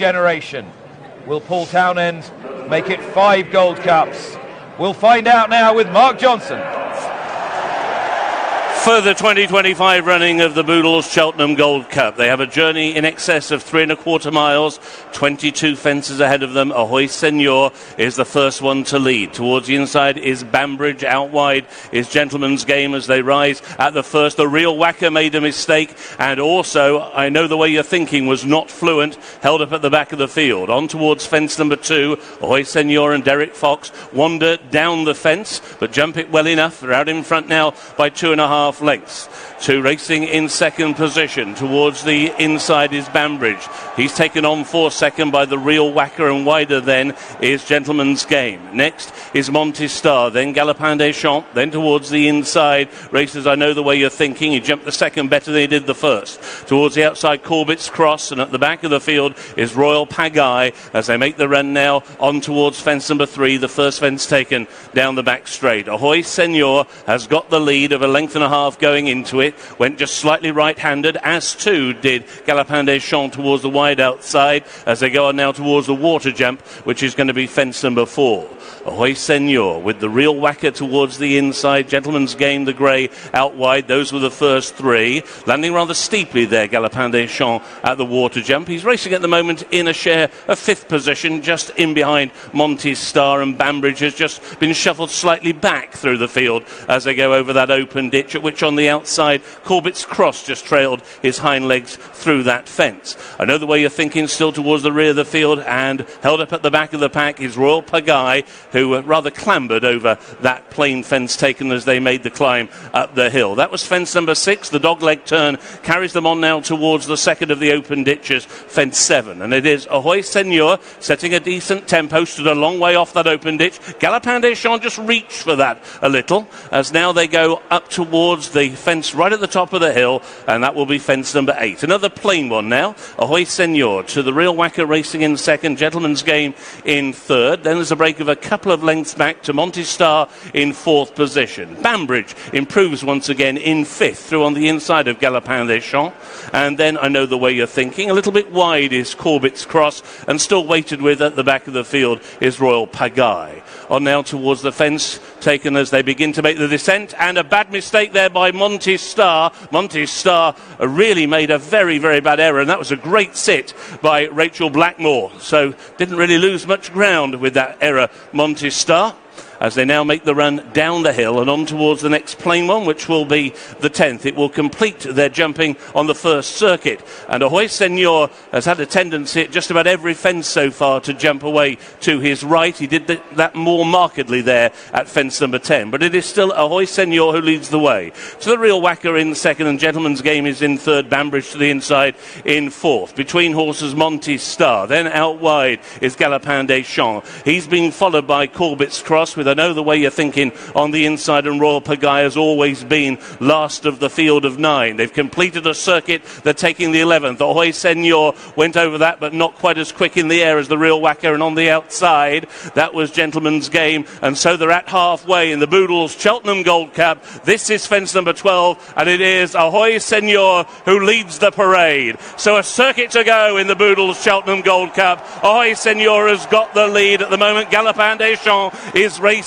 generation. Will Paul Townend make it 5 Gold Cups? We'll find out now with Mark Johnson. For the 2025 running of the Boodles Cheltenham Gold Cup, they have a journey in excess of 3¼ miles, 22 fences ahead of them. Ahoy Senor is the first one to lead. Towards the inside is Bambridge, out wide is Gentlemansgame as they rise at the first. The Real Whacker made a mistake, and also I Know the Way You're Thinking was not fluent, held up at the back of the field. On towards fence number 2, Ahoy Senor and Derek Fox wander down the fence, but jump it well enough. They're out in front now by 2.5 lengths. 2 racing in second position. Towards the inside is Bambridge. He's taken on for second by the Real Whacker, and wider then is Gentlemansgame. Next is Monty Star, then Galopin Des Champs, then towards the inside races I Know the Way You're Thinking. He jumped the second better than he did the first. Towards the outside Corbett's Cross, and at the back of the field is Royal Pagaille as they make the run now on towards fence number 3, the first fence taken down the back straight. Ahoy Senor has got the lead of a length and a half going into it. Went just slightly right-handed, as too did Galopin Des Champs towards the wide outside as they go on now towards the water jump, which is going to be fence number 4. Ahoy Senor with the Real Whacker towards the inside. Gentlemansgame, the grey, out wide. Those were the first 3. Landing rather steeply there, Galopin Des Champs at the water jump. He's racing at the moment in a share of 5th position, just in behind Monty Star, and Bambridge has just been shuffled slightly back through the field as they go over that open ditch, at which on the outside Corbett's Cross just trailed his hind legs through that fence. I Know the Way You're Thinking still towards the rear of the field, and held up at the back of the pack is Royal Pagaille, who rather clambered over that plain fence taken as they made the climb up the hill. That was fence number 6. The dogleg turn carries them on now towards the second of the open ditches, fence 7. And it is Ahoy Senor setting a decent tempo, stood a long way off that open ditch. Galopin Des Champs just reached for that a little, as now they go up towards the fence right at the top of the hill, and that will be fence number 8. Another plain one now. Ahoy Senor to the Real Whacker racing in second, Gentlemansgame in third. Then there's a break of a couple of lengths back to Monty Star in 4th position. Bambridge improves once again in 5th through on the inside of Galopin Des Champs. And then I Know the Way You're Thinking. A little bit wide is Corbett's Cross, and still weighted with at the back of the field is Royal Pagaille. On now towards the fence taken as they begin to make the descent, and a bad mistake there by Monty Star. Monty Star really made a very, very bad error, and that was a great sit by Rachel Blackmore. So didn't really lose much ground with that error, Monty Star, as they now make the run down the hill and on towards the next plain one, which will be the 10th. It will complete their jumping on the first circuit. And Ahoy Senor has had a tendency at just about every fence so far to jump away to his right. He did that more markedly there at fence number 10. But it is still Ahoy Senor who leads the way. So the Real Whacker in second, and Gentlemansgame is in third. Bambridge to the inside in 4th. Between horses Monty Star. Then out wide is Galopin Des Champs. He's been followed by Corbett's Cross with I Know the Way You're Thinking on the inside, and Royal Pagaille has always been last of the field of 9. They've completed a circuit. They're taking the 11th. Ahoy Senor went over that, but not quite as quick in the air as the Real Whacker, and on the outside that was Gentlemansgame. And so they're at halfway in the Boodles Cheltenham Gold Cup. This is fence number 12, and it is Ahoy Senor who leads the parade. So a circuit to go in the Boodles Cheltenham Gold Cup. Ahoy Senor has got the lead at the moment. Galopin Des Champs is racing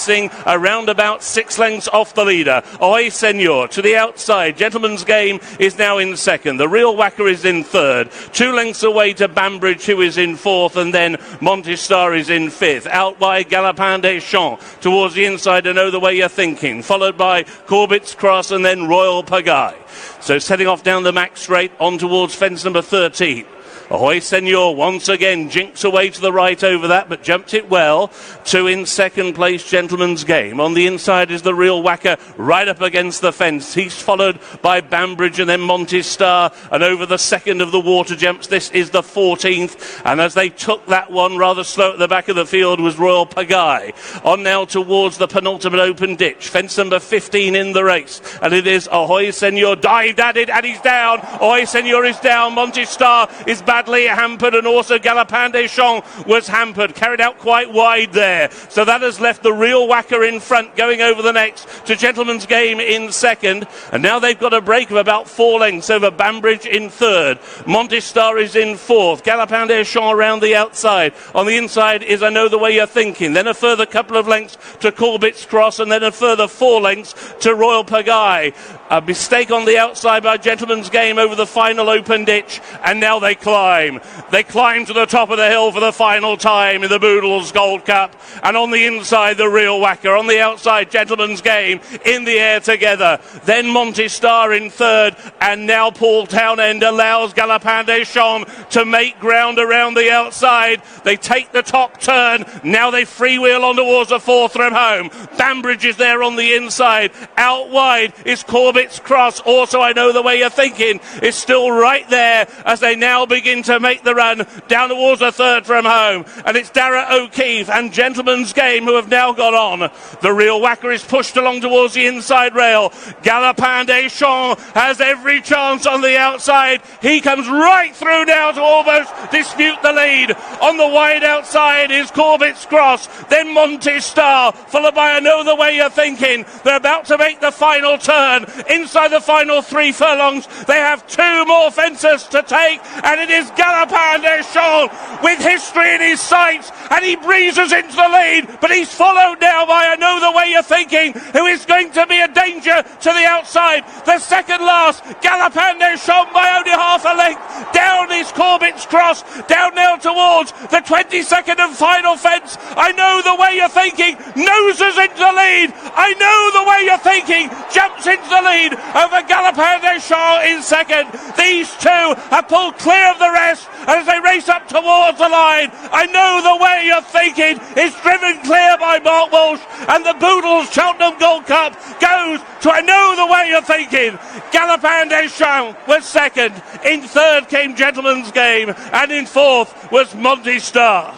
around about 6 lengths off the leader. Ahoy Senor to the outside. Gentlemansgame is now in second. The Real Whacker is in third. 2 lengths away to Bambridge, who is in 4th, and then Monty Star is in 5th. Out by Galopin Des Champs towards the inside. I Know the Way You're Thinking, followed by Corbett's Cross and then Royal Pagaille. So setting off down the Mac straight on towards fence number 13. Ahoy Senor once again jinks away to the right over that, but jumped it well. 2 in second place, Gentlemansgame. On the inside is the Real Whacker right up against the fence. He's followed by Bambridge and then Monty Star, and over the second of the water jumps, this is the 14th. And as they took that one rather slow at the back of the field was Royal Pagaille. On now towards the penultimate open ditch, fence number 15 in the race, and it is Ahoy Senor. Dived at it, and he's down. Ahoy Senor is down. Monty Star is back badly hampered, and also Galopin Des Champs was hampered, carried out quite wide there. So that has left the real whacker in front, going over the next to Gentlemansgame in second. And now they've got a break of about 4 lengths over Banbridge in third. Montistar is in fourth. Galopin Des Champs around the outside. On the inside is I Know the Way You're Thinking. Then a further couple of lengths to Corbett's Cross, and then a further 4 lengths to Royal Pagaille. A mistake on the outside by Gentlemansgame over the final open ditch, and now they climb. They climb to the top of the hill for the final time in the Boodles Gold Cup, and on the inside the real whacker, on the outside Gentlemansgame in the air together. Then Montistar in third, and now Paul Townend allows Galopin Des Champs to make ground around the outside. They take the top turn, now they freewheel on towards the fourth from home. Banbridge is there on the inside. Out wide is Corbett's Cross. Also I Know the Way You're Thinking is still right there as they now begin to make the run down towards the third from home. And it's Darragh O'Keefe and Gentlemansgame who have now got on. The real whacker is pushed along towards the inside rail. Galopin Des Champs has every chance on the outside. He comes right through now to almost dispute the lead. On the wide outside is Corbett's Cross, then Montistar, followed by I Know the Way You're Thinking. They're about to make the final turn. Inside the final 3 furlongs, they have 2 more fences to take, and it is Galopin Des Champs with history in his sights, and he breezes into the lead, but he's followed now by I Know the Way You're Thinking, who is going to be a danger to the outside. The second last, Galopin Des Champs by only half a length. Down is Corbett's Cross, down now towards the 22nd and final fence. I Know the Way You're Thinking noses into the lead. I Know the Way You're Thinking jumps into the lead over Galopin Des Champs in second. These two have pulled clear of the rest, and as they race up towards the line, I Know the Way You're Thinking is driven clear by Mark Walsh, and the Boodles Cheltenham Gold Cup goes to I Know the Way You're Thinking. Galopin Des Champs was second. In third came Gentlemansgame, and in fourth was Montistar.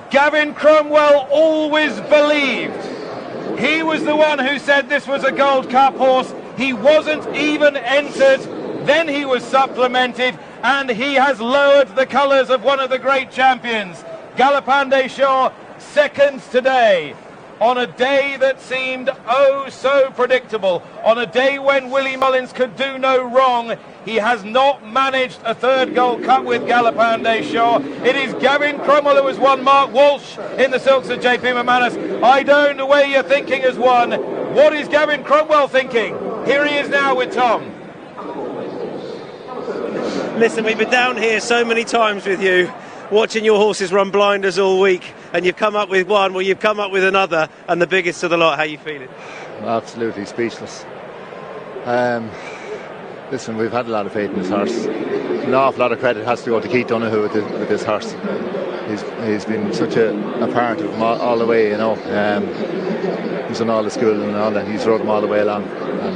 Gavin Cromwell always believed. He was the one who said this was a Gold Cup horse. He wasn't even entered. Then he was supplemented, and he has lowered the colours of one of the great champions. Galopin Des Champs, second today. On a day that seemed oh so predictable, on a day when Willie Mullins could do no wrong, he has not managed a third Gold Cup with Galopin Des Champs. It is Gavin Cromwell who has won. Mark Walsh in the silks of JP McManus. I Don't Know Where You're Thinking has won. What is Gavin Cromwell thinking? Here he is now with Tom. Listen, we've been down here so many times with you, watching your horses run blinders all week, and you've come up with one, well, you've come up with another, and the biggest of the lot. How are you feeling? Absolutely speechless. Listen, we've had a lot of faith in this horse. An awful lot of credit has to go to Keith Donoghue with this horse. He's been such a part of him all the way, you know. He's done all the school and all that. He's rode him all the way along. And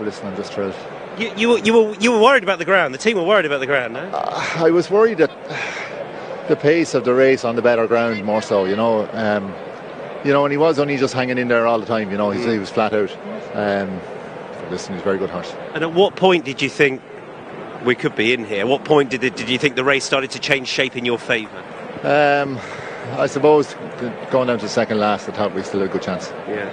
listen, I'm just thrilled. You were worried about the ground. The team were worried about the ground, no? I was worried that the pace of the race on the better ground more so, you know. And he was only just hanging in there all the time, you know. He was flat out. Listen, he's a very good horse. And at what point did you think we could be in here? At what point did you think the race started to change shape in your favour? I suppose going down to second last, I thought we still had a good chance. Yeah.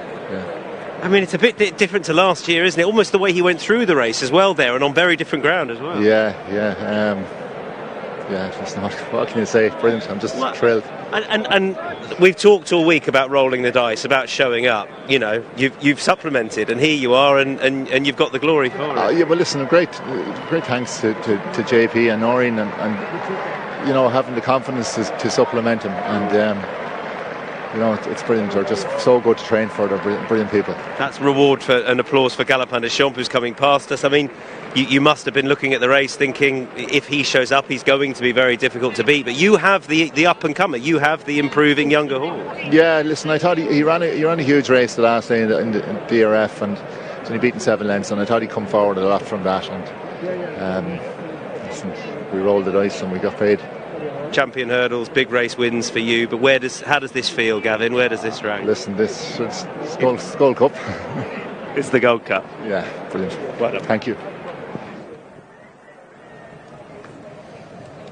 I mean, it's a bit different to last year, isn't it? Almost the way he went through the race as well there, and on very different ground as well. Yeah. Listen, what can you say? Brilliant. I'm just thrilled. And we've talked all week about rolling the dice, about showing up. You know, you've supplemented, and here you are, and you've got the glory for it. Yeah, well, listen, great thanks to JP and Noreen, and you know, having the confidence to supplement him, and you know, it's brilliant. They're just so good to train for. They're brilliant people. That's reward for and applause for Galopin Des Champs, who's coming past us. I mean, you must have been looking at the race thinking if he shows up, he's going to be very difficult to beat. But you have the up and comer. You have the improving younger horse. Yeah, listen, I thought he ran a huge race the last day in the DRF, and he's only beaten 7 lengths, and I thought he'd come forward a lot from that. And listen, we rolled the dice and we got paid. Champion hurdles, big race wins for you, but how does this feel, Gavin? Where does this rank? Listen, this is Gold Cup. It's the Gold Cup. Yeah, brilliant. Well done. Thank you.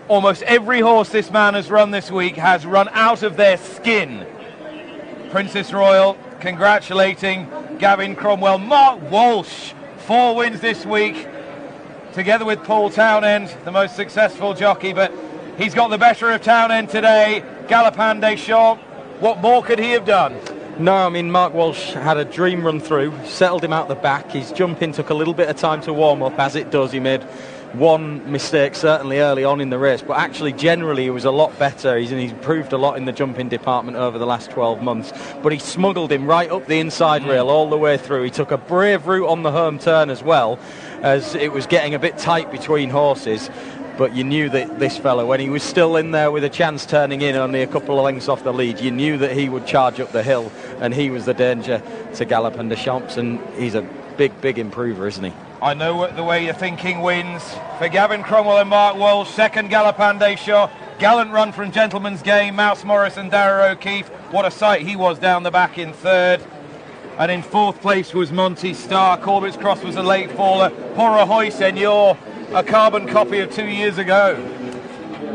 Almost every horse this man has run this week has run out of their skin. Princess Royal congratulating Gavin Cromwell. Mark Walsh, 4 wins this week, together with Paul Townend, the most successful jockey, but he's got the better of Townend today. Galopin Des Champs, what more could he have done? No, I mean, Mark Walsh had a dream run through, settled him out the back. His jumping took a little bit of time to warm up, as it does. He made one mistake certainly early on in the race, but actually generally he was a lot better. He's improved a lot in the jumping department over the last 12 months, but he smuggled him right up the inside rail all the way through. He took a brave route on the home turn as well, as it was getting a bit tight between horses. But you knew that this fellow, when he was still in there with a chance turning in only a couple of lengths off the lead, you knew that he would charge up the hill, and he was the danger to Galopin Des Champs, and he's a big improver, isn't he? I know what the way you're thinking wins for Gavin Cromwell and Mark Walsh. Second, Galopin Des Champs. Gallant run from Gentlemansgame, Mouse Morris and Darragh O'Keefe. What a sight he was down the back in third. And in fourth place was Monty Starr. Corbett's Cross was a late faller. Pour Ahoy Senor, a carbon copy of 2 years ago.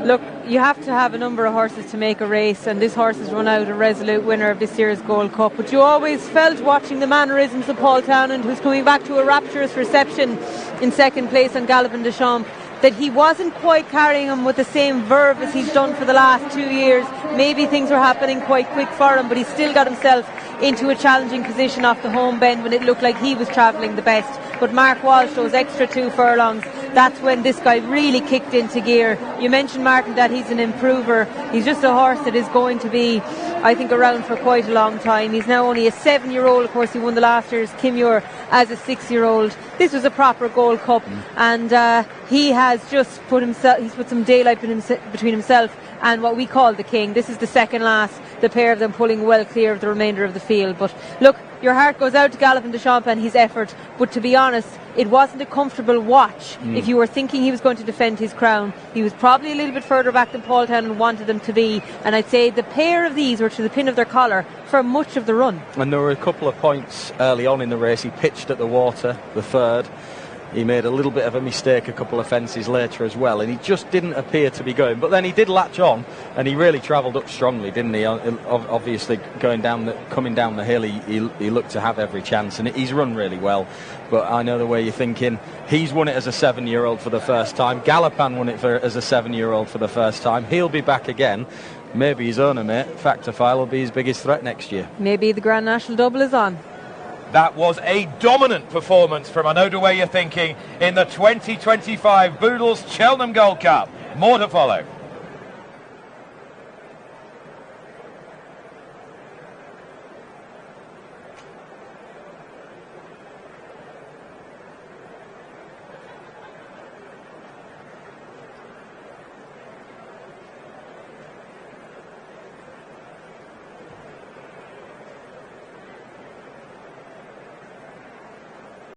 Look, you have to have a number of horses to make a race, and this horse has run out a resolute winner of this year's Gold Cup. But you always felt, watching the mannerisms of Paul Townend, who's coming back to a rapturous reception in second place on Galopin Des Champs, that he wasn't quite carrying him with the same verve as he's done for the last 2 years. Maybe things were happening quite quick for him, but he still got himself into a challenging position off the home bend when it looked like he was travelling the best. But Mark Walsh, those extra 2 furlongs, that's when this guy really kicked into gear. You mentioned, Martin, that he's an improver. He's just a horse that is going to be, I think, around for quite a long time. He's now only a 7-year-old. Of course, he won the last year's Kimure as a 6-year-old. This was a proper Gold Cup, and he has just put some daylight between himself and what we call the king. This is the second last, the pair of them pulling well clear of the remainder of the field. But look, your heart goes out to Galopin Des Champs and his effort, but to be honest, it wasn't a comfortable watch. If you were thinking he was going to defend his crown, he was probably a little bit further back than Paul Townend wanted them to be, and I'd say the pair of these were to the pin of their collar for much of the run. And there were a couple of points early on in the race. He pitched at the water, the third. He made a little bit of a mistake a couple of fences later as well, and he just didn't appear to be going. But then he did latch on, and he really travelled up strongly, didn't he? Obviously, coming down the hill, he looked to have every chance, and he's run really well. But I know the way you're thinking. He's won it as a 7-year-old for the first time. Galopin won it as a 7-year-old for the first time. He'll be back again. Maybe his owner, mate, Factorfile, will be his biggest threat next year. Maybe the Grand National Double is on. That was a dominant performance from Inothewayurthinkin in the 2025 Boodles Cheltenham Gold Cup. More to follow.